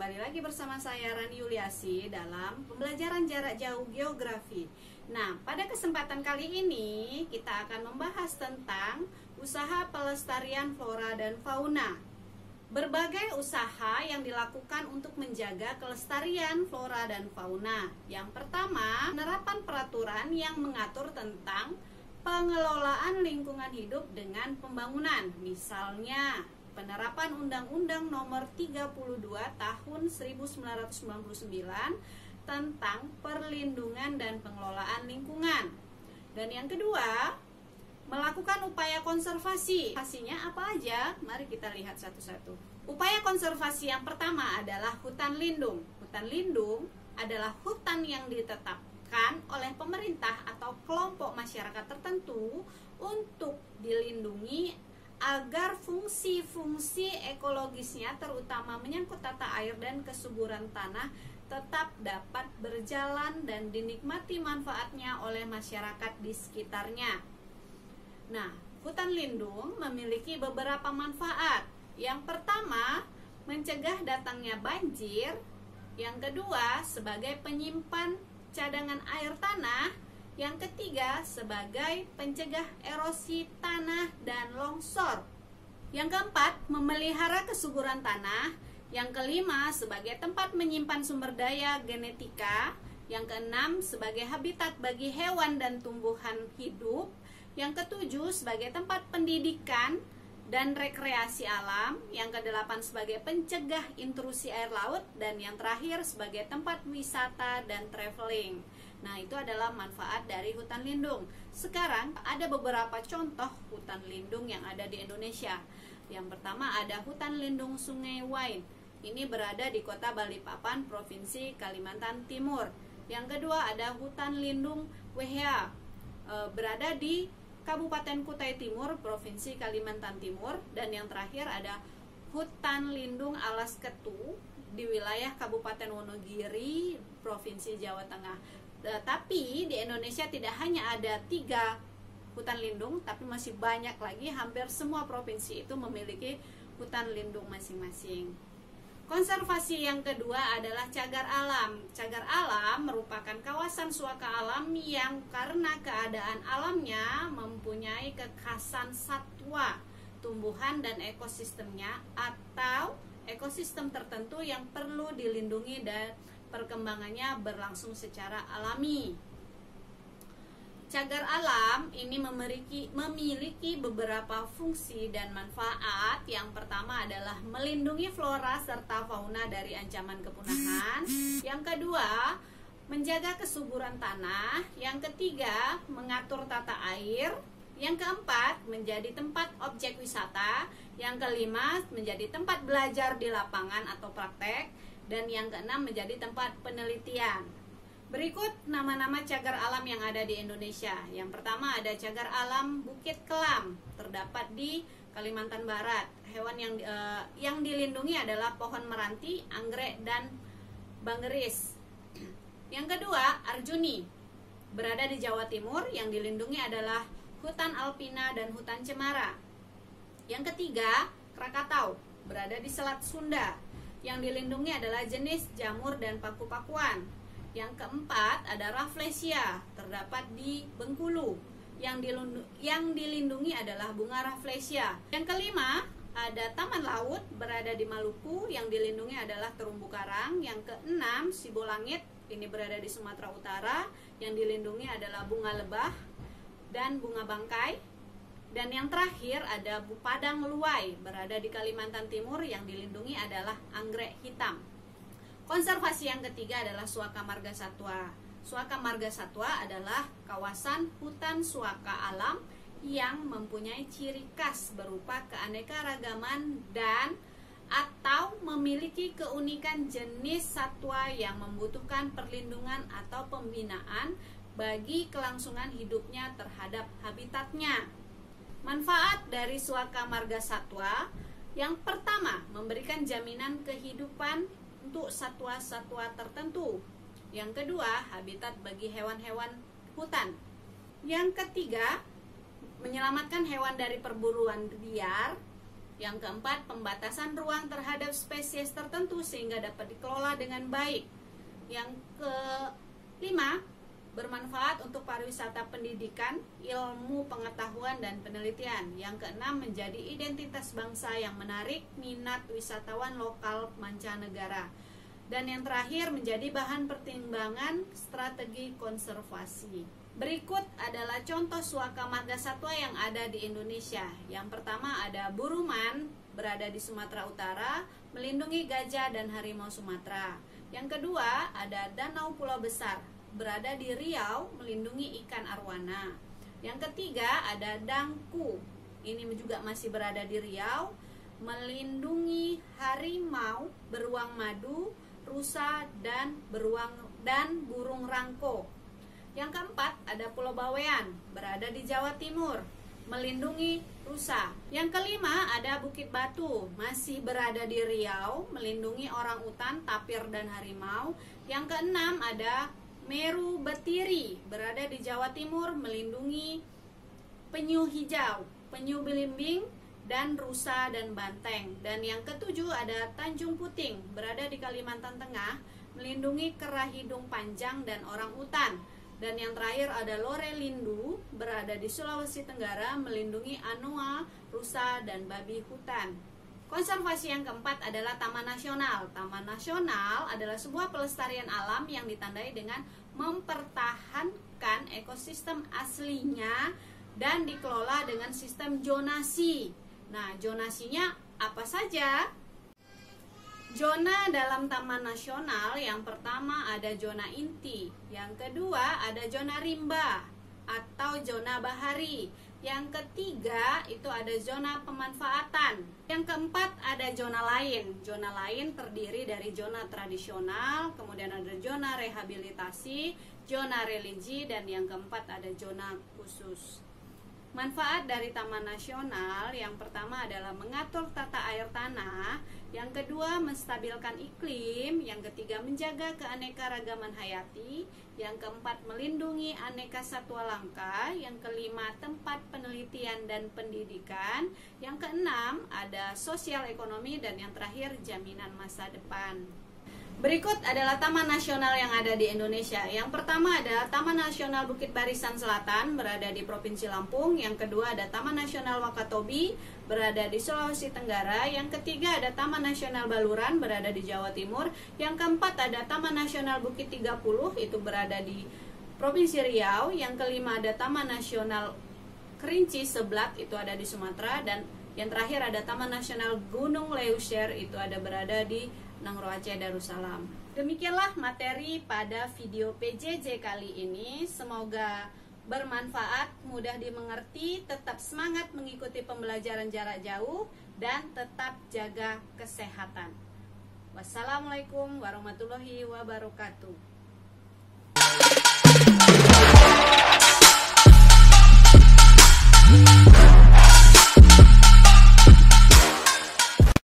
kembali lagi bersama saya Rani Yuliasi dalam pembelajaran jarak jauh geografi. Nah, pada kesempatan kali ini kita akan membahas tentang usaha pelestarian flora dan fauna. Berbagai usaha yang dilakukan untuk menjaga kelestarian flora dan fauna. Yang pertama, penerapan peraturan yang mengatur tentang pengelolaan lingkungan hidup dengan pembangunan. Misalnya, penerapan Undang-Undang Nomor 32 Tahun 1999 tentang perlindungan dan pengelolaan lingkungan. Dan yang kedua, melakukan upaya konservasi. Konservasinya apa aja? Mari kita lihat satu-satu. Upaya konservasi yang pertama adalah hutan lindung. Hutan lindung adalah hutan yang ditetapkan oleh pemerintah atau kelompok masyarakat tertentu untuk dilindungi agar fungsi-fungsi ekologisnya terutama menyangkut tata air dan kesuburan tanah tetap dapat berjalan dan dinikmati manfaatnya oleh masyarakat di sekitarnya. Nah, hutan lindung memiliki beberapa manfaat. Yang pertama, mencegah datangnya banjir. Yang kedua, sebagai penyimpan cadangan air tanah. Yang ketiga, sebagai pencegah erosi tanah dan longsor. Yang keempat, memelihara kesuburan tanah. Yang kelima, sebagai tempat menyimpan sumber daya genetika. Yang keenam, sebagai habitat bagi hewan dan tumbuhan hidup. Yang ketujuh, sebagai tempat pendidikan dan rekreasi alam. Yang kedelapan, sebagai pencegah intrusi air laut. Dan yang terakhir, sebagai tempat wisata dan traveling. Nah, itu adalah manfaat dari hutan lindung. Sekarang ada beberapa contoh hutan lindung yang ada di Indonesia. Yang pertama ada hutan lindung Sungai Wain. Ini berada di Kota Balikpapan, Provinsi Kalimantan Timur. Yang kedua ada hutan lindung Wehea, berada di Kabupaten Kutai Timur, Provinsi Kalimantan Timur. Dan yang terakhir ada hutan lindung Alas Ketu di wilayah Kabupaten Wonogiri, Provinsi Jawa Tengah. Tapi di Indonesia tidak hanya ada 3 hutan lindung, tapi masih banyak lagi. Hampir semua provinsi itu memiliki hutan lindung masing-masing. Konservasi yang kedua adalah cagar alam. Cagar alam merupakan kawasan suaka alam yang karena keadaan alamnya mempunyai kekhasan satwa, tumbuhan dan ekosistemnya atau ekosistem tertentu yang perlu dilindungi dan perkembangannya berlangsung secara alami. Cagar alam ini memiliki beberapa fungsi dan manfaat. Yang pertama adalah melindungi flora serta fauna dari ancaman kepunahan. Yang kedua, menjaga kesuburan tanah. Yang ketiga, mengatur tata air. Yang keempat, menjadi tempat objek wisata. Yang kelima, menjadi tempat belajar di lapangan atau praktek. Dan yang keenam, menjadi tempat penelitian. Berikut nama-nama cagar alam yang ada di Indonesia. Yang pertama ada cagar alam Bukit Kelam, terdapat di Kalimantan Barat. Hewan yang dilindungi adalah pohon meranti, anggrek, dan banggeris. Yang kedua, Arjuni, berada di Jawa Timur. Yang dilindungi adalah hutan alpina dan hutan cemara. Yang ketiga, Krakatau, berada di Selat Sunda. Yang dilindungi adalah jenis jamur dan paku-pakuan. Yang keempat ada Rafflesia, terdapat di Bengkulu. Yang dilindungi adalah bunga Rafflesia. Yang kelima ada Taman Laut, berada di Maluku. Yang dilindungi adalah terumbu karang. Yang keenam Sibolangit, ini berada di Sumatera Utara. Yang dilindungi adalah bunga lebah dan bunga bangkai. Dan yang terakhir ada Padang Luwai, berada di Kalimantan Timur. Yang dilindungi adalah anggrek hitam. Konservasi yang ketiga adalah Suaka Marga Satwa. Suaka Marga Satwa adalah kawasan hutan suaka alam yang mempunyai ciri khas berupa keanekaragaman dan atau memiliki keunikan jenis satwa yang membutuhkan perlindungan atau pembinaan bagi kelangsungan hidupnya terhadap habitatnya. Manfaat dari Suaka Marga Satwa yang pertama, memberikan jaminan kehidupan untuk satwa-satwa tertentu. Yang kedua, habitat bagi hewan-hewan hutan. Yang ketiga, menyelamatkan hewan dari perburuan liar. Yang keempat, pembatasan ruang terhadap spesies tertentu sehingga dapat dikelola dengan baik. Yang kelima, bermanfaat untuk pariwisata pendidikan, ilmu pengetahuan dan penelitian. Yang keenam, menjadi identitas bangsa yang menarik minat wisatawan lokal mancanegara. Dan yang terakhir, menjadi bahan pertimbangan strategi konservasi. Berikut adalah contoh suaka marga satwa yang ada di Indonesia. Yang pertama ada buruman, berada di Sumatera Utara, melindungi gajah dan harimau Sumatera. Yang kedua ada danau Pulau Besar, berada di Riau, melindungi ikan arwana. Yang ketiga ada dangku, ini juga masih berada di Riau, melindungi harimau, beruang madu, rusa dan burung rangko. Yang keempat ada Pulau Bawean, berada di Jawa Timur, melindungi rusa. Yang kelima ada Bukit Batu, masih berada di Riau, melindungi orang utan, tapir dan harimau. Yang keenam ada Meru Betiri, berada di Jawa Timur, melindungi penyu hijau, penyu belimbing, dan rusa dan banteng. Dan yang ketujuh ada Tanjung Puting, berada di Kalimantan Tengah, melindungi kera hidung panjang dan orang utan. Dan yang terakhir ada Lorelindu, berada di Sulawesi Tenggara, melindungi anoa, rusa dan babi hutan. Konservasi yang keempat adalah Taman Nasional. Taman Nasional adalah sebuah pelestarian alam yang ditandai dengan mempertahankan ekosistem aslinya dan dikelola dengan sistem zonasi. Nah, zonasinya apa saja? Zona dalam Taman Nasional yang pertama ada zona inti, yang kedua ada zona rimba atau zona bahari, yang ketiga itu ada zona pemanfaatan, yang keempat ada zona lain. Zona lain terdiri dari zona tradisional, kemudian ada zona rehabilitasi, zona religi, dan yang keempat ada zona khusus. Manfaat dari Taman Nasional yang pertama adalah mengatur tata air tanah, yang kedua menstabilkan iklim, yang ketiga menjaga keanekaragaman hayati, yang keempat melindungi aneka satwa langka, yang kelima tempat penelitian dan pendidikan, yang keenam ada sosial ekonomi, dan yang terakhir jaminan masa depan. Berikut adalah taman nasional yang ada di Indonesia. Yang pertama ada Taman Nasional Bukit Barisan Selatan, berada di Provinsi Lampung. Yang kedua ada Taman Nasional Wakatobi, berada di Sulawesi Tenggara. Yang ketiga ada Taman Nasional Baluran, berada di Jawa Timur. Yang keempat ada Taman Nasional Bukit 30, itu berada di Provinsi Riau. Yang kelima ada Taman Nasional Kerinci Seblat, itu ada di Sumatera. Dan yang terakhir ada Taman Nasional Gunung Leuser, itu ada berada di Nangro Aceh Darussalam. Demikianlah materi pada video PJJ kali ini. Semoga bermanfaat, mudah dimengerti, tetap semangat mengikuti pembelajaran jarak jauh, dan tetap jaga kesehatan. Wassalamualaikum warahmatullahi wabarakatuh.